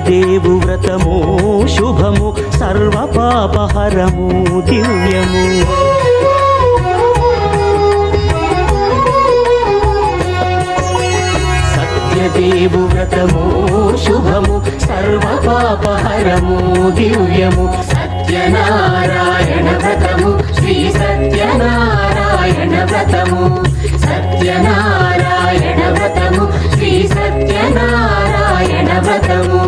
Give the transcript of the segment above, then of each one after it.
సత్యదేవు వ్రతము శుభము సర్వ పాపహరము దివ్యము. సత్యదేవు వ్రతము శుభము సర్వ పాపహరము దివ్యము. సత్యనారాయణ వ్రతము శ్రీ సత్యనారాయణ వ్రతము. సత్యనారాయణ వ్రతము శ్రీ సత్యనారాయణ వ్రతము.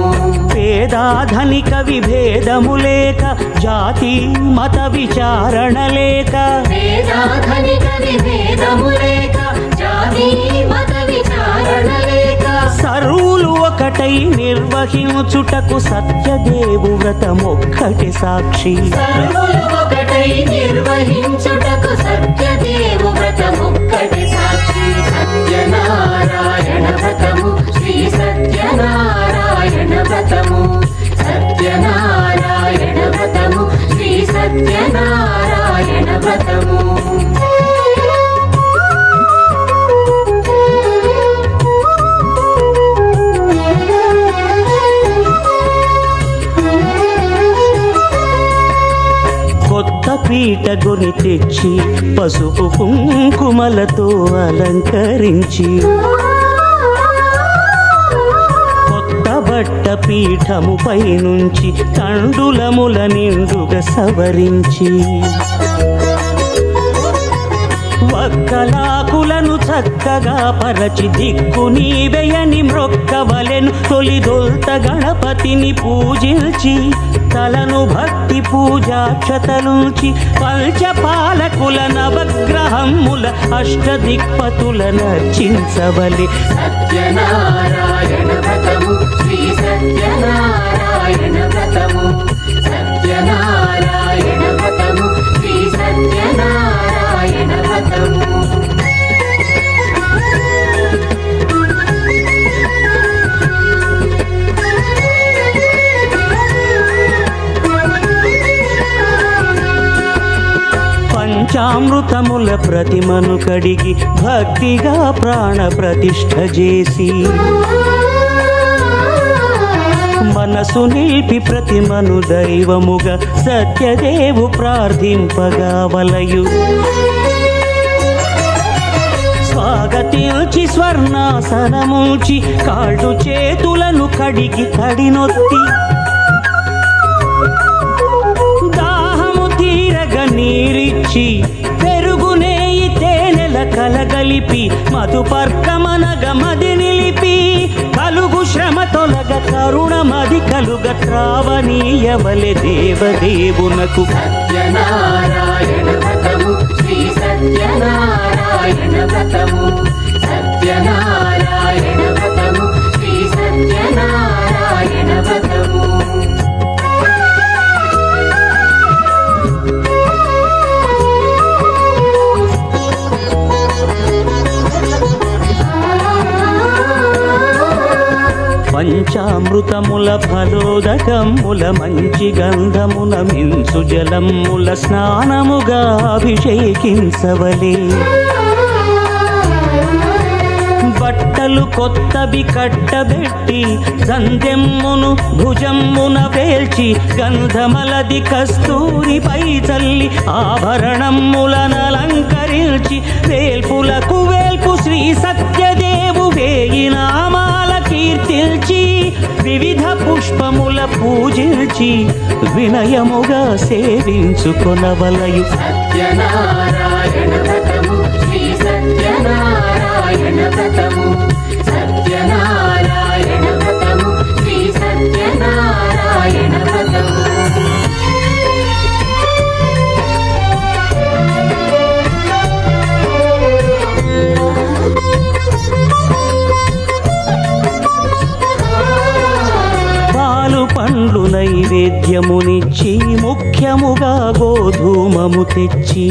పేదాధనిక విభేదము లేక జాతి మత విచారణ లేక. పేదాధనిక విభేదము లేక జాతి మత విచారణ లేక. సర్వులు ఒకటై నిర్వహించుటకు సత్యదేవు వ్రతమొక్కటి సాక్షి. సర్వులు ఒకటై నిర్వహించుటకు సత్యదేవు వ్రతమొక్కటి సాక్షి. సత్యనారాయణ వ్రతము శ్రీ సత్యనారాయణ వ్రతము. సత్యనారాయణ వ్రతము శ్రీ సత్యనారాయణ వ్రతము. కొత్త పీట కొని తెచ్చి పసుపు కుంకుమలతో అలంకరించి. కొత్త బట్ట పీఠముపై నుంచి తండులముల నిండుగా సవరించి. వక్కలాకులను చక్కగా పరచి దిక్కు నీవెయని మ్రొక్కవలెను. తొలిదొల్త గణపతిని పూజించి తలను భక్తి పూజాక్షతలుంచి పంచపాలకుల నవగ్రహముల అష్టదిక్పతుల నర్చించవలె. సత్యనారాయణ వ్రతము శ్రీ సత్యనారాయణ వ్రతము. సత్యనారాయణ వ్రతము శ్రీ సత్యనారాయణ వ్రతము. పంచామృతముల ప్రతిమను కడిగి భక్తిగా ప్రాణ ప్రతిష్ఠ చేసి. మనసు నిలిపి ప్రతిమను దైవముగా సత్యదేవు ప్రార్థింపగా వలయు. స్వాగతించి స్వర్ణాసనముంచి కాళ్ళు చేతులను కడిగి తడినొత్తి. నీరిచ్చి పెరుగునేయి తేనెల కలగలిపి మధుపర్కమనగ మది నిలిపి. కలుగు శ్రమ తొలగ కరుణమది కలుగ త్రావనీయవలె దేవదేవునకు. సత్యనారాయణ వ్రతము శ్రీ సత్యనారాయణ వ్రతము. సత్యనారాయణ వ్రతము శ్రీ సత్యనారాయణ వ్రతము. పంచామృతముల ఫలోదకముల మంచి గంధమున మించు జలముల స్నానముగా అభిషేకించవలే. బట్టలు కొత్తవి కట్టబెట్టి సంధ్యమ్మును భుజమ్మున వేల్చి గంధమలది కస్తూరిపై చల్లి ఆభరణములనలంకరించి. వేల్పులకు వేల్పు శ్రీ సత్యదేవు వేయి నామాల కీర్తిల్చి. వివిధ పుష్పముల పూజించి వినయముగా సేవించుకొనవలయు. సత్యనారాయణ వ్రతము శ్రీ సత్యనారాయణ వ్రతము. సత్యనారాయణ వ్రతము శ్రీ సత్యనారాయణ వ్రతము. పండ్లు నైవేద్యమునిచ్చి ముఖ్యముగా గోధూమము తెచ్చి.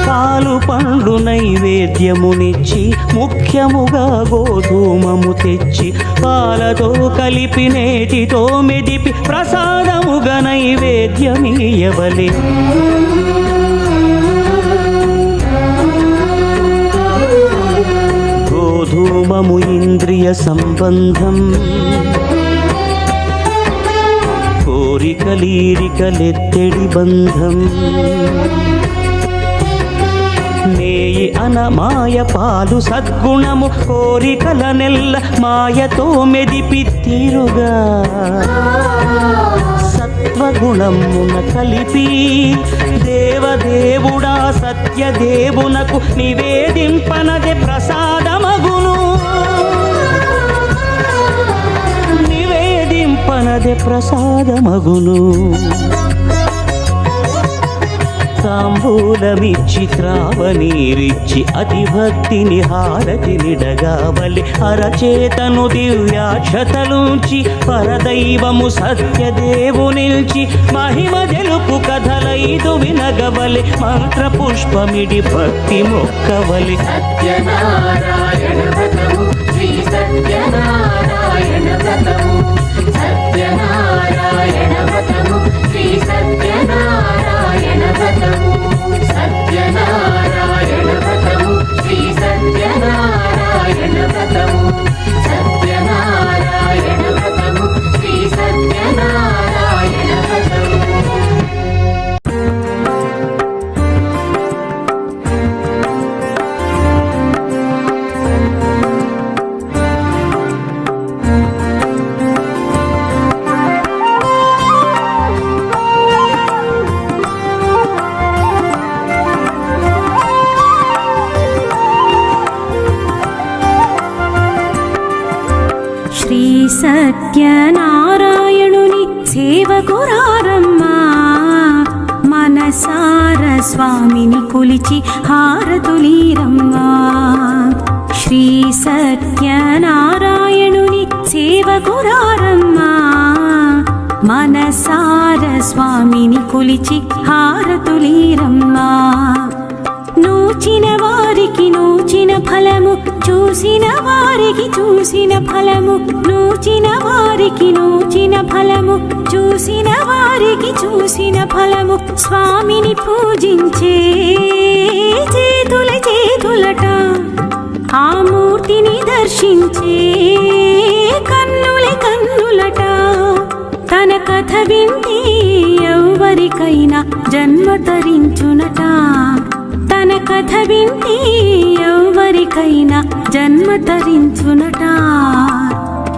పాలు పండ్లు నైవేద్యమునిచ్చి ముఖ్యముగా గోధూమము తెచ్చి. పాలతో కలిపి నేతితో మెదిపి ప్రసాదముగా నైవేద్యమీయవలె. గోధూమ రూపము ఇంద్రియ సంబంధం కోరికలీరికలెత్తెడి బంధం నేయి అనమాయ పాలు సద్గుణము కోరికల నెల్ల మాయతో మెదిపిత్తిరుగా సత్వగుణమున కలిపి దేవదేవుడా సత్యదేవునకు నివేదింపనదే ప్రసాదమగును నివేదింపనదే ప్రసాదమగును తాంబూలమిచ్చి త్రావనీరిచ్చి అతిభక్తిని హారతినిడగావలి అరచేతను దివ్యాక్షతలుంచి పరదైవము సత్యదేవునిల్చి మహిమ తెలుపు కథలైదు వినగవలి మంత్ర పుష్పమిడి భక్తి మొక్కవలి సత్యనారాయణ వ్రతము శ్రీ సత్యనారాయణ వ్రతము సత్యనారాయణ వ్రతము శ్రీ సత్యనారాయణ వ్రతము సత్యనారాయణ వ్రతము శ్రీ సత్యనారాయణ వ్రతము సత్యనారాయణ వ్రతము శ్రీ సత్యనారాయణ వ్రతము శ్రీ సత్యనారాయణుని సేవకురారమ్మా మనసార స్వామిని కొలిచి హారతులీరమ్మా శ్రీ సత్యనారాయణుని సేవకురారమ్మా మనసార స్వామిని కొలిచి హారతులీరమ్మా నూచిన వారికి నూచిన ఫలము చూసిన వారికి చూసిన ఫలము నూచిన వారికి నూచిన ఫలము చూసిన వారికి చూసిన ఫలము స్వామిని పూజించే చేతుల చేతులట ఆ మూర్తిని దర్శించే కన్నుల కన్నులట తన కథ వింటే ఎవరికైనా జన్మ తరించునట తన కథ వింటే ఎవరికైనా జన్మ తరించునట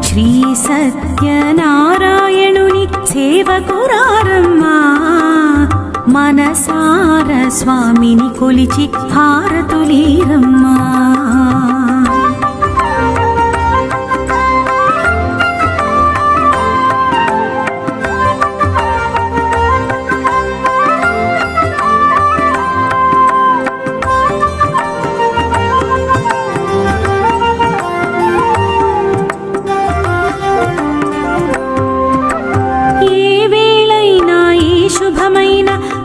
శ్రీ సత్యనారాయణుని సేవకురారమ్మా మనసార స్వామిని కొలిచి హారతులీరమ్మా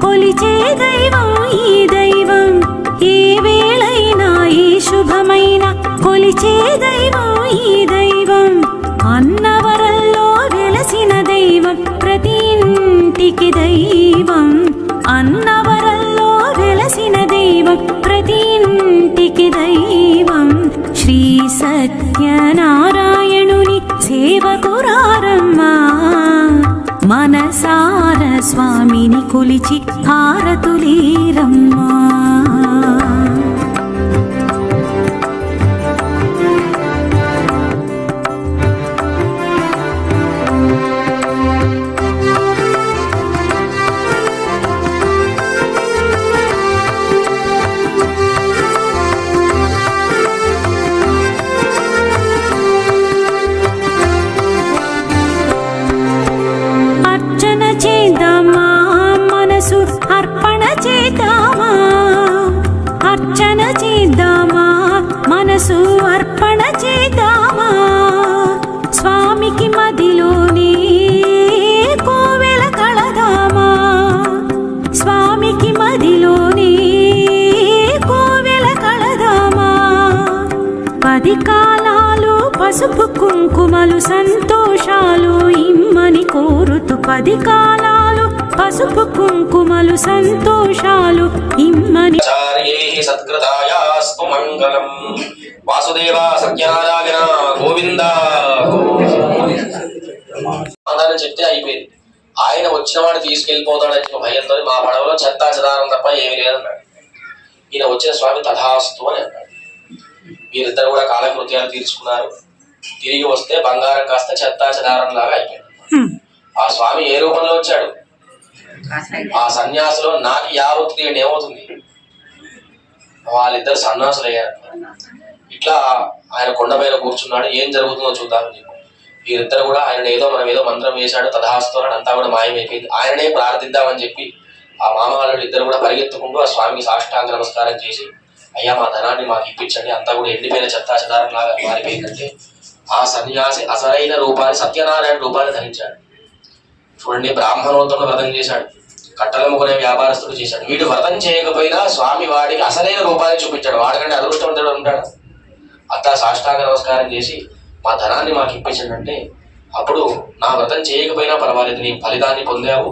కొలిచే దైవం ఈ దైవం ఏ వేళైనా ఈ శుభమైన కొలిచే దైవం ఈ దైవం అన్నవరంలో వెలసిన దైవం ప్రతి ఇంటికి దైవం అన్నవరంలో వెలసిన దైవం ప్రతి ఇంటికి దైవం శ్రీ సత్యనారాయణుని సేవకురారమ్మా మనసార స్వామిని కొలిచి హారతులీరమ్మా మనసు అర్పణ చేద్దామా స్వామికి మదిలోనే కోవెల కళదామా స్వామికి మదిలోనే కోవెల కళదామా 10 కాలాలు పసుపు కుంకుమలు సంతోషాలు ఇమ్మని కోరుతూ 10 కాలాలు పసుపు కుంకుమలు సంతోషాలు ఇమ్మని సత్కృతాయాస్తు మంగళం. వాసుదేవ సత్యనారాయణ గోవింద. అందరం చెప్తే అయిపోయింది. ఆయన వచ్చిన వాడు తీసుకెళ్లిపోతాడని చెప్పి భయంతో మా పడవలో చెత్తా చెదారం తప్ప ఏమీ లేదన్నాడు. ఈయన వచ్చిన స్వామి తథాస్తు అని అన్నాడు. వీరిద్దరు కూడా కాలకృత్యాలు తీర్చుకున్నారు. తిరిగి వస్తే బంగారం కాస్త చెత్తా చెదారం లాగా అయిపోయింది. ఆ స్వామి ఏ రూపంలో వచ్చాడు? ఆ సన్యాసులో నాకు యావత్తు తీయండి ఏమవుతుంది? వాళ్ళిద్దరు సన్యాసులు అయ్యారు. ఇట్లా ఆయన కొండ పైన కూర్చున్నాడు. ఏం జరుగుతుందో చూద్దామని చెప్పి వీరిద్దరు కూడా ఆయన ఏదో మనం ఏదో మంత్రం వేశాడు తథాస్తు అని అంతా కూడా మాయమైపోయింది. ఆయననే ప్రార్థిద్దామని చెప్పి ఆ మామవాళ్ళు ఇద్దరు కూడా పరిగెత్తుకుంటూ ఆ స్వామికి సాష్టాంగ నమస్కారం చేసి, అయ్యా మా ధనాన్ని మాకు ఇప్పించండి, అంతా కూడా ఎండిపోయిన చెత్తా చెదారం లాగా మారిపోయిందంటే ఆ సన్యాసి అసలైన రూపాన్ని సత్యనారాయణ రూపాన్ని ధరించాడు. చూడండి, బ్రాహ్మణోత్తముడు వ్రతం చేశాడు, కట్టలమ్ముకునే వ్యాపారస్తుడు చేశాడు. వీడు వ్రతం చేయకపోయినా స్వామి వాడికి అసలైన రూపాన్ని చూపించాడు. వాడికంటే అదృష్టవంతుడు ఉంటాడు. అట్లా సాష్టాంగ నమస్కారం చేసి మా ధనాన్ని మాకు ఇప్పించండి అంటే, అప్పుడు నా వ్రతం చేయకపోయినా పర్వాలేదు, నీ ఫలితాన్ని పొందావు,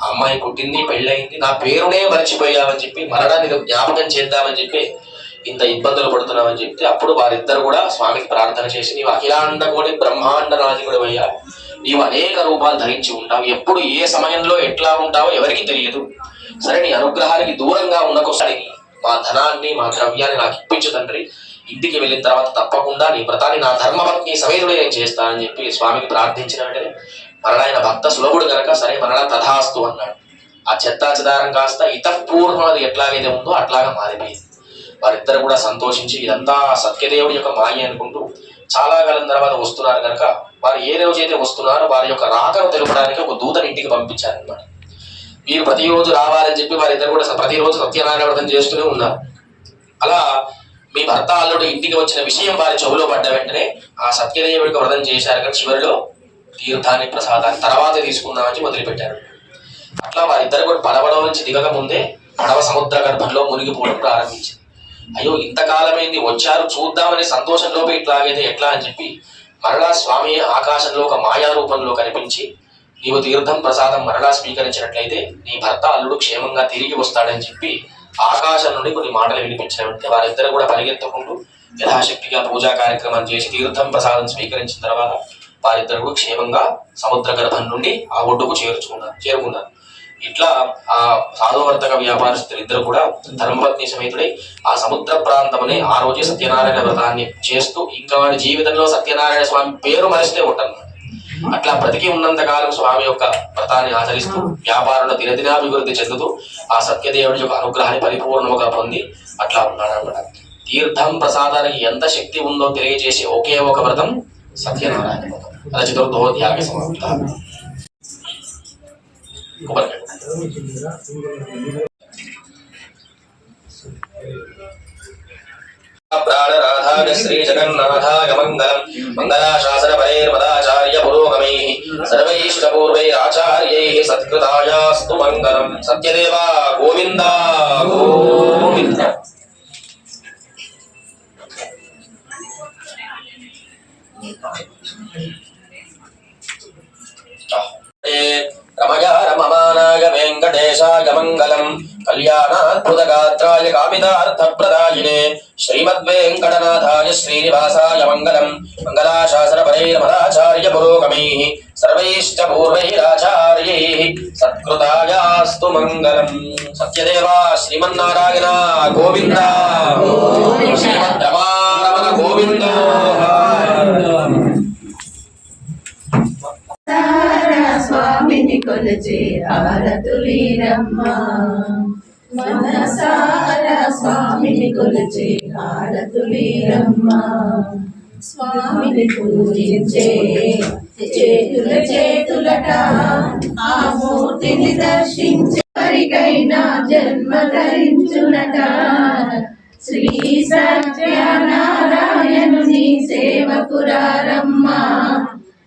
అమ్మాయి పుట్టింది, పెళ్ళయింది, నా పేరునే మర్చిపోయావని చెప్పి మరణాన్ని జ్ఞాపకం చేద్దామని చెప్పి ఇంత ఇబ్బందులు పడుతున్నామని చెప్తే, అప్పుడు వారిద్దరు కూడా స్వామికి ప్రార్థన చేసి, నీవు అఖిలాండ కోటి బ్రహ్మాండ నాయకుడు అయ్యా, నీవు అనేక రూపాలు ధరించి ఉంటావు, ఎప్పుడు ఏ సమయంలో ఎట్లా ఉంటావో ఎవరికి తెలియదు, సరే నీ అనుగ్రహానికి దూరంగా ఉన్నకోసారి మా ధనాన్ని మా ద్రవ్యాన్ని నాకు ఇప్పించు తండ్రి, ఇంటికి వెళ్ళిన తర్వాత తప్పకుండా నీ వ్రతాన్ని నా ధర్మపత్ని సమేతుడే నేను చేస్తానని చెప్పి స్వామికి ప్రార్థించిన వెంటనే మరణ భక్త సులభుడు కనుక సరే మరణ తథాస్తు అన్నాడు. ఆ చెత్తా చెదారం కాస్త ఇతపూర్వం అది ఎట్లాగైతే ఉందో అట్లాగా మారిపోయింది. వారిద్దరు కూడా సంతోషించి ఇదంతా సత్యదేవుడి యొక్క మాయ అనుకుంటూ చాలా కాలం తర్వాత వస్తున్నారు కనుక వారు ఏ రోజైతే వస్తున్నారో వారి యొక్క రాకను తెలుపడానికి ఒక దూతని ఇంటికి పంపించారనమాట. వీరు ప్రతిరోజు రావాలని చెప్పి వారిద్దరు కూడా ప్రతిరోజు సత్యనారాయణ వ్రతం చేస్తూనే ఉన్నారు. అలా మీ భర్త అల్లుడు ఇంటికి వచ్చిన విషయం వారి చెవులో పడ్డ వెంటనే ఆ సత్యదేవుడికి వ్రతం చేశారు కానీ చివరిలో తీర్థాన్ని ప్రసాదాన్ని తర్వాత తీసుకుందామని వదిలిపెట్టారు. అట్లా వారిద్దరు కూడా పడవలో నుంచి దిగక ముందే పడవ సముద్ర గర్భంలో మునిగిపోవడం ప్రారంభించింది. అయ్యో ఇంతకాలమైంది వచ్చారు చూద్దామని సంతోషంలోకి ఇట్లాగైతే ఎట్లా అని చెప్పి మరలా స్వామి ఆకాశంలో ఒక మాయా రూపంలో కనిపించి, నీవు తీర్థం ప్రసాదం మరలా స్వీకరించినట్లయితే నీ భర్త అల్లుడు క్షేమంగా తిరిగి వస్తాడని చెప్పి ఆకాశం నుండి కొన్ని మాటలు వినిపించినట్టే వారిద్దరు కూడా పరిగెత్తుకుంటూ యథాశక్తిగా పూజా కార్యక్రమం చేసి తీర్థం ప్రసాదం స్వీకరించిన తర్వాత వారిద్దరు క్షేమంగా సముద్ర గర్భం నుండి ఆ ఒడ్డుకు చేరుకున్నారు. ఇట్లా ఆ సాధువర్తక వ్యాపారస్తులు ఇద్దరు కూడా ధర్మపత్ని సమేతుడై ఆ సముద్ర ప్రాంతమని ఆ రోజే సత్యనారాయణ వ్రతాన్ని చేస్తూ ఇంకా వాడి జీవితంలో సత్యనారాయణ స్వామి పేరు మరిస్తే ఉంటారు. అట్లా బ్రతికి ఉన్నంత కాలం స్వామి యొక్క వ్రతాన్ని ఆచరిస్తూ వ్యాపారంలో దినదినాభివృద్ధి చెందుతూ ఆ సత్యదేవుడి యొక్క అనుగ్రహాన్ని పరిపూర్ణముగా పొంది అట్లా ఉన్నాడన్నమాట. తీర్థం ప్రసాదానికి ఎంత శక్తి ఉందో తెలియజేసే ఒకే ఒక వ్రతం సత్యనారాయణ వ్రతం. అలా చతుర్థోధ్యాయ సమాప్త. ప్రాణనాథాయ శ్రీ జగన్నాథాయ మంగళం. మంగళాశాసన పరైర్మదాచార్య పురోగమైః సర్వైష్టపూర్వైరాచార్యైః సత్కృతాయాస్తు మంగళం. సత్యదేవ గోవింద గోవింద. రమయా రమమానాయ వెంకటేశాయ మంగళం. కళ్యాణాద్భుతగాత్రాయ కామితార్థప్రదాయినే శ్రీమద్వేంకటనాథాయ శ్రీనివాసాయ మంగళం. మంగళాశాసన పరైర్మదాచార్య పురోగమైః సర్వైష్టపూర్వైరాచార్యైః సత్కృతాయాస్తు మంగళం. సత్యదేవ శ్రీమన్నారాయణ గోవింద. శ్రీమద్రమారమణ గోవింద. స్వామిని కొలిచే హారతులీరమ్మ, మనసారా స్వామిని కొలిచే హారతులీరమ్మ. స్వామిని పూజించే చేతుల చేతులట ఆ మూర్తిని దర్శించే వారికైనా జన్మ ధరించునట. శ్రీ సత్యనారాయణుని సేవకురారమ్మ,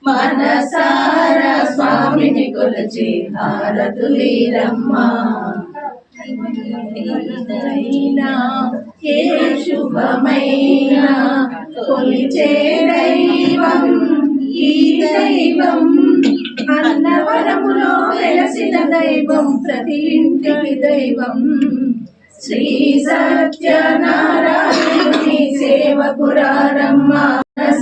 మనసారా స్వామిని కొలిచి హారతులీరమ్మ. ఏ శుభమైనా కొలిచే దైవం ఈ దైవం, అన్నవరములో వెలసిన దైవం ప్రతి ఇంటికి దైవం శ్రీ సత్యనారాయణుని సేవకురారమ్మ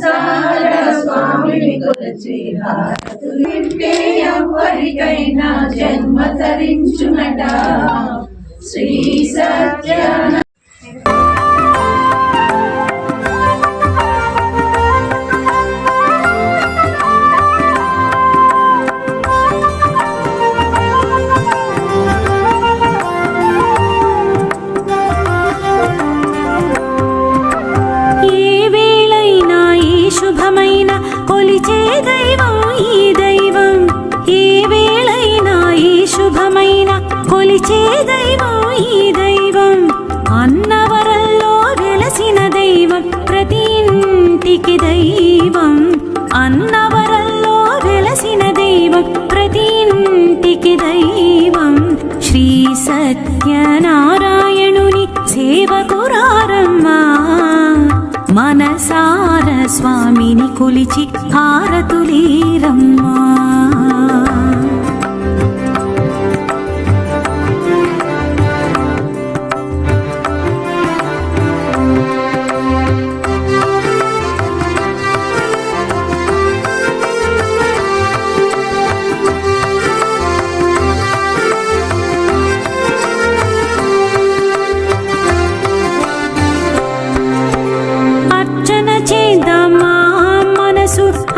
సార స్వామిని కొలచి హారతులింటే ఎవరికైనా జన్మ తరించునట శ్రీ సత్యనారాయణ. కొలిచే దైవం ఈ దైవం, ఏ వేళైనా ఈ శుభమైన కొలిచే దైవం ఈ దైవం. అన్నవరంలో వెలసిన దైవం ప్రతి ఇంటికి దైవం, అన్నవరంలో వెలసిన దైవం ప్రతి ఇంటికి దైవం. శ్రీ సత్యనారాయణుని సేవకురారమ్మా మనసార స్వామిని కొలిచి హారతులీరమ్మా.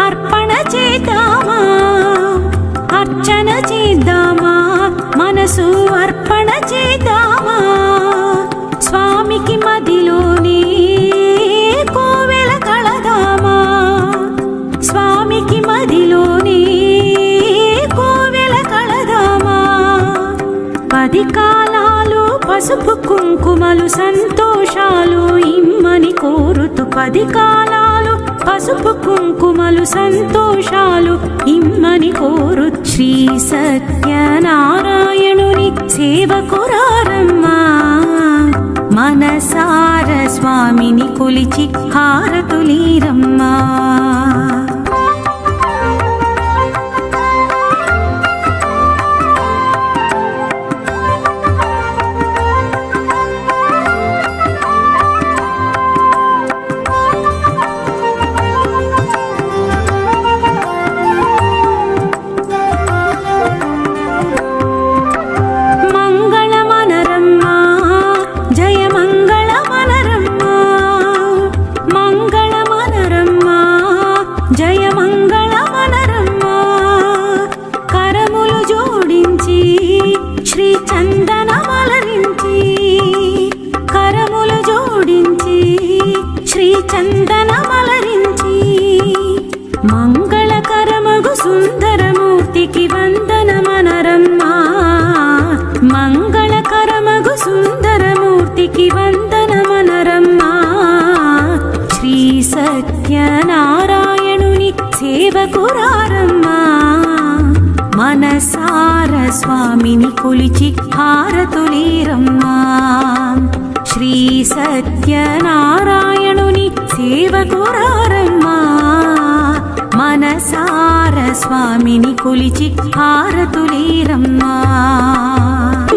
అర్పణ చేద్దామా, అర్చన చేద్దామా, మనసు అర్పణ చేద్దామా. స్వామికి మదిలోనే కోవెల కళదామా, స్వామికి మదిలోనే కోవెల కళదామా. 10 కాలాలు పసుపు కుంకుమలు సంతోషాలు ఇమ్మని కోరుతూ 10 కాలాలు పసుపు కుంకుమలు సంతోషాలు ఇమ్మని కోరు. శ్రీ సత్యనారాయణుని సేవకురారమ్మా మనసార స్వామిని కొలిచి హారతులీరమ్మా. చందనమలరించి మంగళకరమగు సుందరమూర్తికి వందనమనరమ్మా, మంగళకరమగు సుందరమూర్తికి వందనమనరమ్మా. శ్రీ సత్యనారాయణుని సేవకురారమ్మా మనసార స్వామిని కొలిచి హారతులీరమ్మా. శ్రీ సత్యనారాయణుని సేవకురారమ్మా మనసార స్వామిని కొలిచి హారతులీరమ్మా.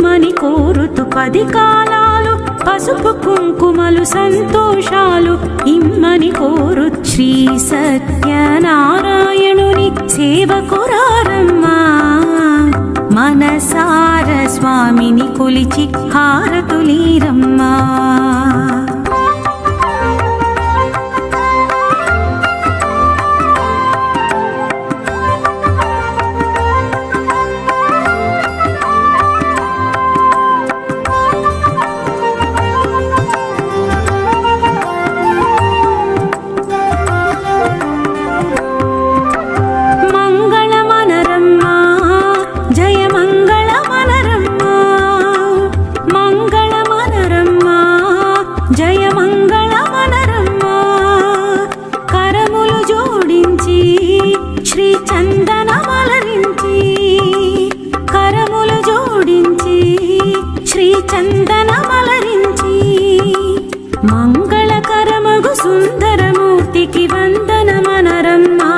మని కోరుతూ 10 కాలాలు పసుపు కుంకుమలు సంతోషాలు ఇమ్మని కోరు. శ్రీ సత్యనారాయణుని సేవకురారమ్మా మనసార స్వామిని కొలిచి హారతులీరమ్మా. శ్రీ చందనమలరించి కరములు జోడించి శ్రీ చందనమలరించి మంగళకరమగు సుందరమూర్తికి వందనమనరమ్మా,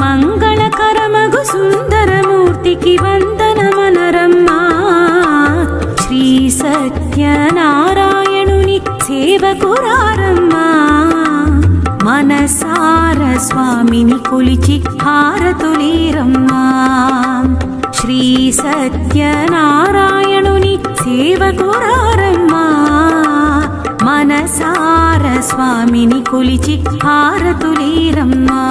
మంగళకరమగు సత్యనారాయణుని సేవకురారమ్మా మనసార స్వామిని కొలిచి హారతులీరమ్మా శ్రీ సత్యనారాయణుని సేవకురారమ్మా మనసార స్వామిని కొలిచి హారతులీరమ్మా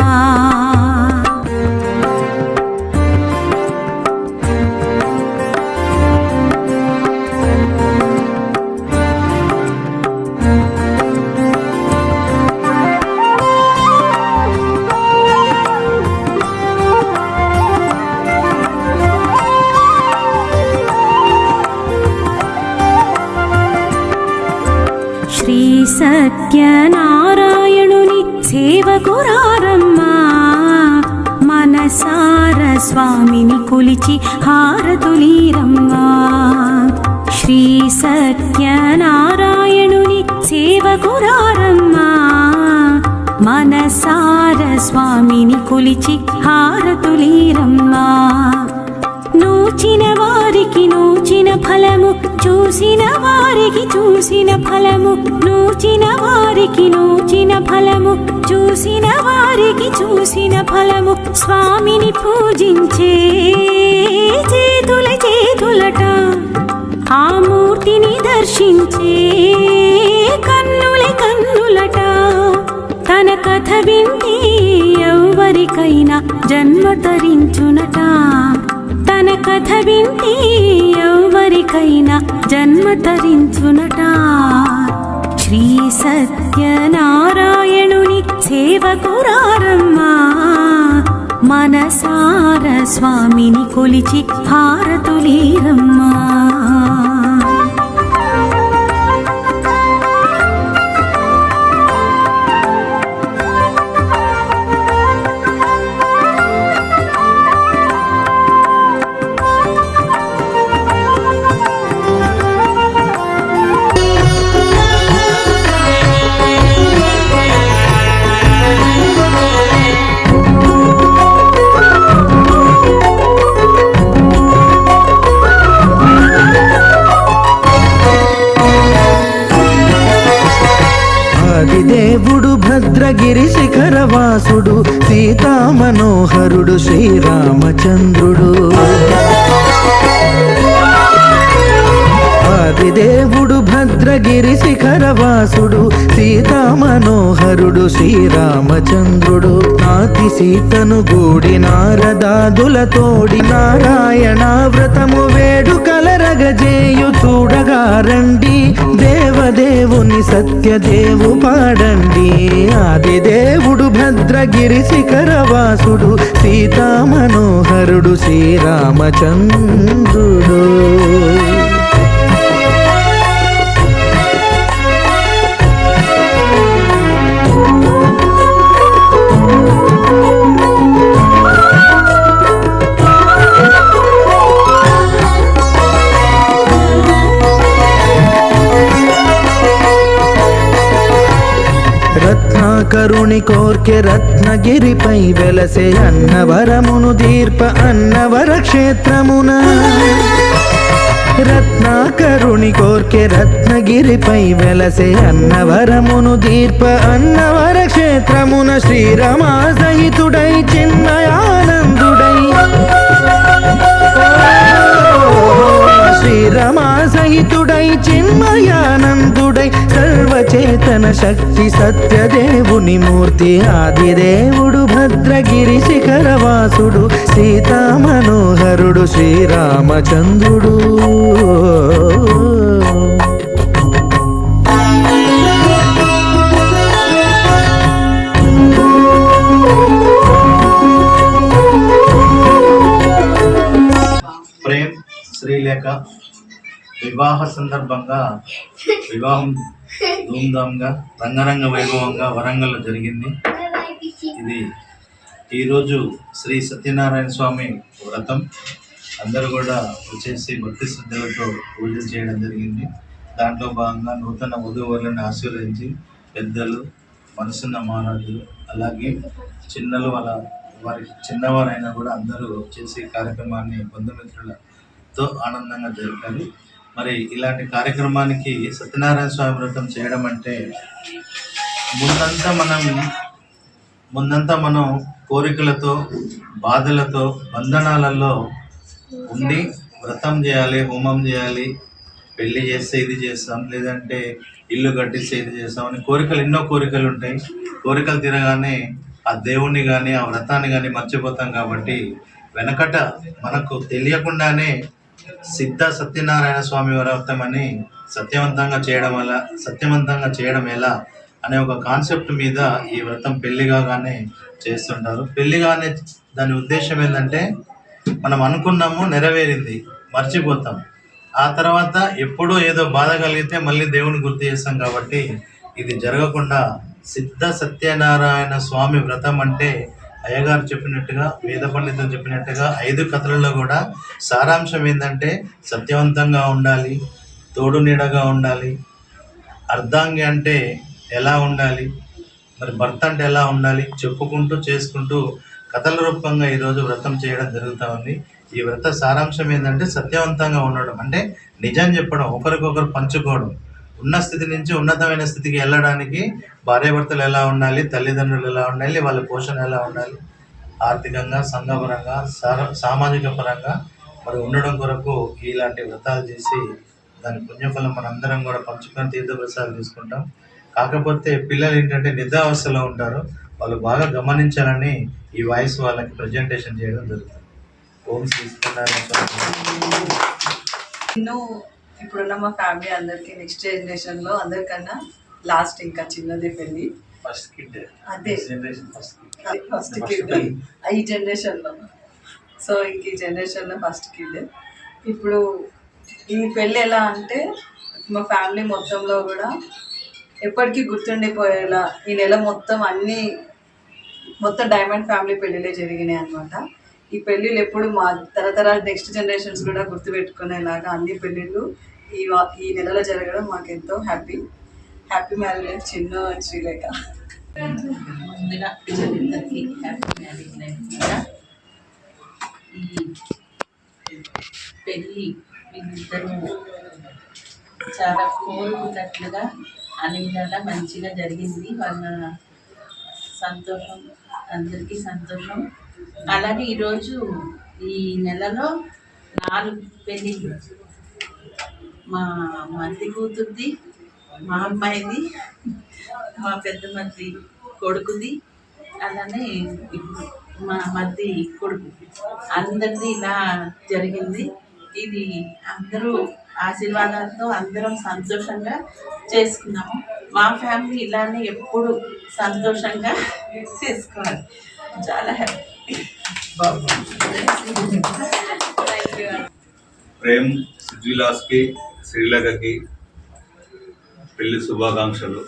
శ్రీ సత్యనారాయణుని సేవకురారమ్మా మనసార స్వామిని కొలిచి హారతులీరమ్మా శ్రీ సత్యనారాయణుని సేవకురారమ్మా మనసార స్వామిని కొలిచి హారతులీరమ్మా నూచిన వారికి నూచిన ఫలము చూసిన వారికి చూసిన ఫలము నూచిన వారికి నూచిన ఫలము చూసిన వారికి చూసిన ఫలము స్వామిని పూజించే చేతుల చేతులట ఆ మూర్తిని దర్శించే కన్నుల కన్నులట తన కథ వింటే ఎవరికైనా జన్మ తరించునట తన కథ వింటే ఎవరికైనా జన్మ తరించునట శ్రీ సత్యనారాయణుని సేవకురారమ్మా మనసార స్వామిని కొలిచి హారతులీరమ్మా దేవుడు భద్రగిరి శిఖరవాసుడు సీతామనోహరుడు శ్రీరామచంద్రుడు ఆదిదేవుడు భద్రగిరి శిఖరవాసుడు సీతామనోహరుడు శ్రీరామచంద్రుడు నాతి సీతను గూడి నారదాదులతోడి నారాయణ వ్రతము వేడుకలరగజేయు చూడగా రండి దేవదేవుని సత్యదేవు పాడండి ఆదిదేవుడు భద్రగిరి శిఖరవాసుడు సీతామనోహరుడు శ్రీరామచంద్రుడు రత్నాకరుని కోర్కె రత్నగిరిపై వెలసే అన్నవరమును దీర్ప అన్నవర క్షేత్రమున రత్నాకరుని కోర్కె రత్నగిరిపై వెలసే అన్నవరమును దీర్ప అన్నవర క్షేత్రమున శ్రీరమా సహితుడై చిన్మయానందుడై శ్రీరమా సహితుడై చిన్మయానందుడై సర్వచేతన శక్తి సత్యదేవుని మూర్తి ఆదిదేవుడు భద్రగిరి శిఖరవాసుడు సీతామనోహరుడు శ్రీరామచంద్రుడు ప్రేమ్ శ్రీలేఖ వివాహ సందర్భంగా వివాహం ధూమ్ధామ్గా రంగరంగ వైభవంగా వరంగల్లో జరిగింది. ఇది ఈరోజు శ్రీ సత్యనారాయణ స్వామి వ్రతం. అందరూ కూడా వచ్చేసి భక్తి శ్రద్ధలతో పూజలు చేయడం జరిగింది. దాంట్లో భాగంగా నూతన వధూవరులను ఆశీర్వదించి పెద్దలు, మనసున్న మహారాజులు, అలాగే చిన్నలు వారికి చిన్నవారైనా కూడా అందరూ వచ్చేసి కార్యక్రమాన్ని బంధుమిత్రులతో ఆనందంగా జరిపారు. మరి ఇలాంటి కార్యక్రమానికి సత్యనారాయణ స్వామి వ్రతం చేయడం అంటే ముందంతా మనం కోరికలతో, బాధలతో, బంధనాలలో ఉండి వ్రతం చేయాలి, హోమం చేయాలి, పెళ్లి చేస్తే ఇది చేస్తాం, లేదంటే ఇల్లు కట్టిస్తే ఇది చేస్తాం అని ఎన్నో కోరికలు ఉంటాయి. కోరికలు తీరగానే ఆ దేవుణ్ణి కానీ ఆ వ్రతాన్ని కానీ మర్చిపోతాం. కాబట్టి వెనకట మనకు తెలియకుండానే సత్యనారాయణ స్వామి వ్రతం అని సత్యవంతంగా చేయడం ఎలా అనే ఒక కాన్సెప్ట్ మీద ఈ వ్రతం పెళ్లిగానే చేస్తుంటారు. పెళ్లిగానే దాని ఉద్దేశం ఏంటంటే మనం అనుకున్నాము, నెరవేరింది, మర్చిపోతాం. ఆ తర్వాత ఎప్పుడో ఏదో బాధ కలిగితే మళ్ళీ దేవుని గుర్తు చేస్తాం. కాబట్టి ఇది జరగకుండా సత్యనారాయణ స్వామి వ్రతం అంటే అయ్యగారు చెప్పినట్టుగా, వేద పండితులు చెప్పినట్టుగా 5 కథలలో కూడా సారాంశం ఏంటంటే సత్యవంతంగా ఉండాలి, తోడు నీడగా ఉండాలి, అర్ధాంగి అంటే ఎలా ఉండాలి, మరి భర్త అంటే ఎలా ఉండాలి చెప్పుకుంటూ చేసుకుంటూ కథల రూపంగా ఈరోజు వ్రతం చేయడం జరుగుతూ ఉంది. ఈ వ్రత సారాంశం ఏంటంటే సత్యవంతంగా ఉండడం అంటే నిజం చెప్పడం, ఒకరికొకరు పంచుకోవడం, ఉన్న స్థితి నుంచి ఉన్నతమైన స్థితికి వెళ్ళడానికి భార్యాభర్తలు ఎలా ఉండాలి, తల్లిదండ్రులు ఎలా ఉండాలి, వాళ్ళ పోషణ ఎలా ఉండాలి, ఆర్థికంగా, సంఘపరంగా, సామాజిక పరంగా మరి ఉండడం కొరకు ఇలాంటి వ్రతాలు చేసి దాని పుణ్యఫలం మనందరం కూడా పంచుకొని తీర్థప్రసాదాలు తీసుకుంటాం. కాకపోతే పిల్లలు ఏంటంటే నిద్రావస్థలో ఉంటారు, వాళ్ళు బాగా గమనించాలని ఈ వాయిస్ వాళ్ళకి ప్రజెంటేషన్ చేయడం జరుగుతుంది. ఓం శ్రీ నేను ఇప్పుడున్న మా ఫ్యామిలీ అందరికి నెక్స్ట్ జనరేషన్లో అందరికన్నా లాస్ట్ ఇంకా చిన్నది పెళ్ళి, అదే ఫస్ట్ కిడ్ ఈ జనరేషన్లో. సో ఇంక ఈ జనరేషన్లో ఫస్ట్ కిడ్. ఇప్పుడు ఈ పెళ్ళి ఎలా అంటే మా ఫ్యామిలీ మొత్తంలో కూడా ఎప్పటికీ గుర్తుండిపోయేలా ఈ నెల మొత్తం డైమండ్ ఫ్యామిలీ పెళ్ళిళ్ళే జరిగినాయి అనమాట. ఈ పెళ్ళిళ్ళు ఎప్పుడు మా తరతరాల నెక్స్ట్ జనరేషన్స్ కూడా గుర్తుపెట్టుకునేలాగా అన్ని పెళ్ళిళ్ళు ఈ నెలలో జరగడం మాకు ఎంతో హ్యాపీ మ్యారేజ్ లైఫ్ చిన్న శ్రీలేఖ. ముందుగా పిల్లలిద్దరికీ హ్యాపీ మ్యారేజ్ లైఫ్. ఈ పెళ్ళి వీళ్ళిద్దరూ చాలా కోరుకున్నట్లుగా అన్ని విధాలా మంచిగా జరిగింది. వాళ్ళ సంతోషం, అందరికీ సంతోషం. అలాగే ఈరోజు ఈ నెలలో 4 పెళ్ళిళ్ళు, మా మరిది కూతుర్ది, మా అమ్మాయిది, మా పెద్ద మరిది కొడుకుది, అలానే మా మరిది కొడుకు, అందరిది ఇలా జరిగింది. ఇది అందరూ ఆశీర్వాదాలతో అందరం సంతోషంగా చేసుకున్నాము. మా ఫ్యామిలీ ఇలానే ఎప్పుడు సంతోషంగా చేసుకోవాలి. చాలా హ్యాపీ. ప్రేమ్ సిద్విలాస్కి, శ్రీలేఖకి పెళ్లి శుభాకాంక్షలు.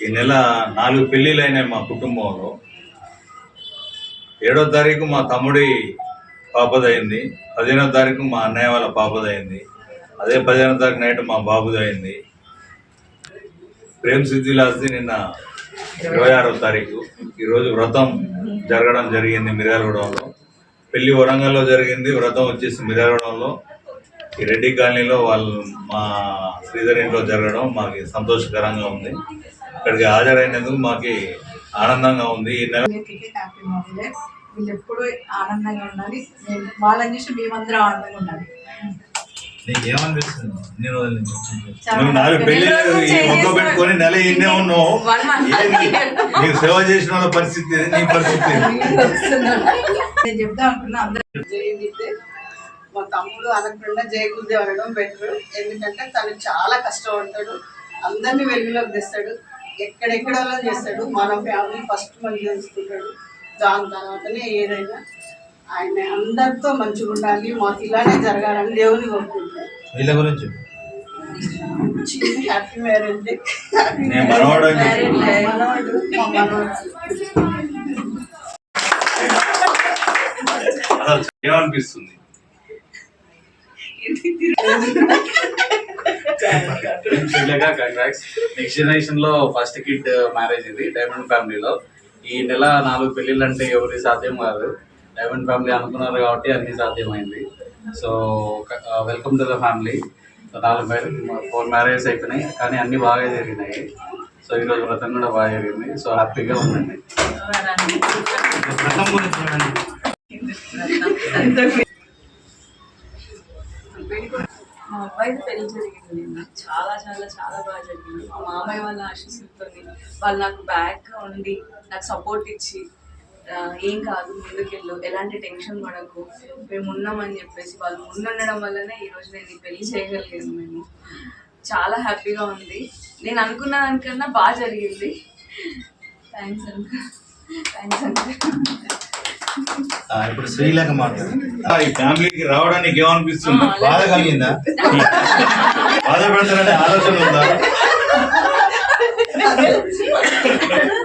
ఈ నెల 4 పెళ్ళిళ్ళు అయినాయి మా కుటుంబంలో. 7వ తారీఖు మా తమ్ముడి పాపదయింది, 15వ తారీఖు మా అన్నయ్య వాళ్ళ పాపదయింది, అదే 15వ తారీఖు నైట్ మా బాబుదయింది. ప్రేమ్ సిద్విలాస్ది నిన్న 26వ తారీఖు. ఈరోజు వ్రతం జరగడం జరిగింది మిర్యాలగూడెంలో. పెళ్లి వరంగల్లో జరిగింది, వ్రతం వచ్చేసి మిర్యాలగూడెంలో ఈ రెడ్డి కాలనీలో మా శ్రీధర్ ఇంట్లో జరగడం మాకు సంతోషకరంగా ఉంది. ఇక్కడికి హాజరైనందుకు మాకు ఆనందంగా ఉంది. ఈ నెల వీళ్ళు ఎప్పుడు ఆనందంగా ఉండాలి, వాళ్ళని చూసి మేమందరం ఆనందంగా ఉండాలి. నీకేమనిపిస్తుంది? ఇన్ని రోజుల నుంచి నువ్వు 4 పెళ్లి ఒక్క పెట్టుకొని నెల ఇన్నే ఉన్నావు. నీకు సేవ చేసిన వాళ్ళ పరిస్థితి, నీ పరిస్థితి నేను చెప్తా అనుకున్నా. అందరూ జయగిద్దే, మా తమ్ముడు అనకుండా జయగుద్దే అనడం బెటర్. ఎందుకంటే తను చాలా కష్టపడతాడు, అందరినీ వెలుగులోకి తెస్తాడు, ఎక్కడెక్కడ చేస్తాడు. మన ఫ్యామిలీ ఫస్ట్ మంచిగా చూసుకుంటాడు, దాని తర్వాతనే ఏదైనా. ఆయన అందరితో మంచిగా ఉండాలి, మాకు ఇలానే జరగాలని దేవుని కోరుకుంటున్నాను. వీళ్ళ గురించి హ్యాపీ మ్యారేజ్ డే. ఏమనిపిస్తుంది? నెక్స్ట్ జనరేషన్ లో ఫస్ట్ కిడ్ మ్యారేజ్ ఇది డైమండ్ ఫ్యామిలీలో. ఈ నెల 4 పెళ్లిళ్ళు అంటే ఎవరి సాధ్యం కాదు. డైమండ్ ఫ్యామిలీ అనుకున్నారు కాబట్టి అన్ని సాధ్యమైంది. So welcome to the family. So 4 marriages అయిపోయినాయి, కానీ అన్నీ బాగా జరిగినాయి. సో ఈరోజు వ్రతం కూడా బాగా జరిగింది. సో హ్యాపీగా ఉందండి. వ్రతం గురించి చూడండి. మా అబ్బాయిది పెళ్లి జరిగింది నిన్న. చాలా చాలా చాలా బాగా జరిగింది. మా మామయ్య వాళ్ళ ఆశీస్సులతో వాళ్ళు నాకు బ్యాక్ ఉండి నాకు సపోర్ట్ ఇచ్చి ఏం కాదు ముందుకెళ్ళు, ఎలాంటి టెన్షన్ పడకు, మేము ఉన్నామని చెప్పేసి వాళ్ళు ముందుండడం వల్లనే ఈరోజు నేను ఈ పెళ్లి చేయగలిగాను. మేము చాలా హ్యాపీగా ఉంది. నేను అనుకున్న దానికన్నా బాగా జరిగింది. Thanks uncle. ఇప్పుడు శ్రీలేఖ మాట్లాడు. ఈ ఫ్యామిలీకి రావడానికి ఏమనిపిస్తుంది? బాధ కలిగిందా? బాధపడతారనే ఆలోచన ఉందా?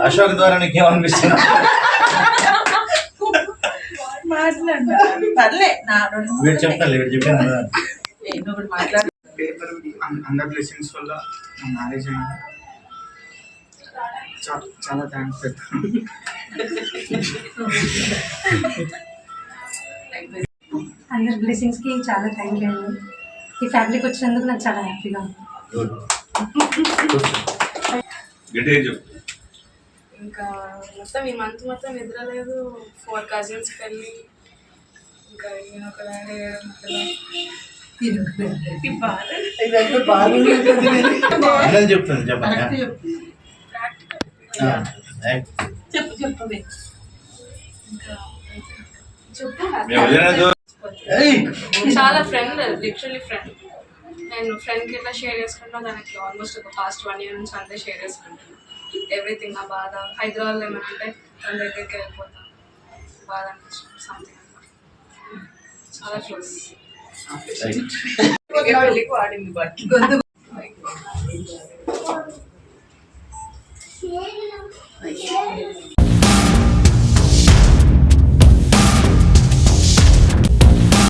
అశోక్ ద్వారా నీకు ఏమనిపిస్తుంది? వీడు చెప్తాను, వీడు చెప్పింది పేపర్ అందరి బ్లెస్సింగ్స్ వల్ల నా మ్యారేజ్ అయింది. చాలా థ్యాంక్స్ చెప్తాను. అందరి బ్లెస్సింగ్స్కి చాలా థ్యాంక్ యూ అండి. ఈ ఫ్యామిలీకి వచ్చినందుకు నాకు చాలా హ్యాపీగా ఉంది. ఇంకా మొత్తం ఈ మంత్ మొత్తం నిద్రలేదు. 4 కజిన్స్ పెళ్ళి, ఇంకా ఈయన ఒక డాడీ చెప్తాను చెప్పండి. చాలా ఫ్రెండ్, లిటరలీ ఫ్రెండ్. నేను ఫ్రెండ్కి ఎట్లా షేర్ చేసుకుంటాను దానికి ఆల్మోస్ట్ ఒక పాస్ట్ 1 year నుంచి అంతే షేర్ చేసుకుంటాను. ఎవ్రీథింగ్, నా బాధ హైదరాబాద్లో ఏమంటే తన దగ్గరికి వెళ్ళిపోతాను, బాధ అనిపించింది సంథింగ్ చాలా క్లోజ్. పెళ్ళికి వాడింది బట్